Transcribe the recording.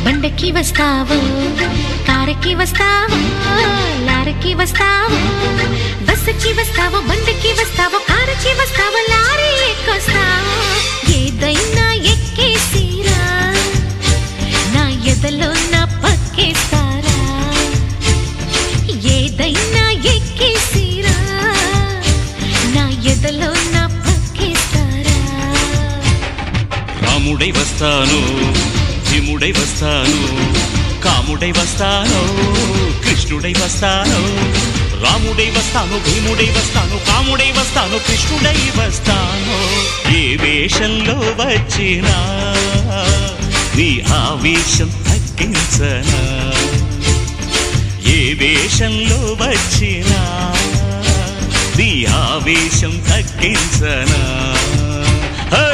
బండకి వస్తావు, కారకి వస్తావు, లారకి వస్తావు, బస్సుకి వస్తావు, బండకి వస్తావు, కారకి వస్తావు, లారీ ఎక్కొస్తావు. ఏదైనా ఎక్కేసిరా నా ఎదలో నా పక్కేస్తారా, ఏదైనా ఎక్కేసిరా నా ఎదలో నా పక్కేస్తారా. రాముడై వస్తాను, భీముడై వస్తాను, కాముడై వస్తాను, కృష్ణుడై వస్తాను. రాముడై వస్తాను, భీముడై వస్తాను, కాముడై వస్తాను, కృష్ణుడై వస్తాను. ఏ వేషంలో వచ్చినా నీ ఆవేశం తగ్గించనా, ఏ వేషంలో వచ్చినా నీ ఆవేశం తగ్గించనా. హే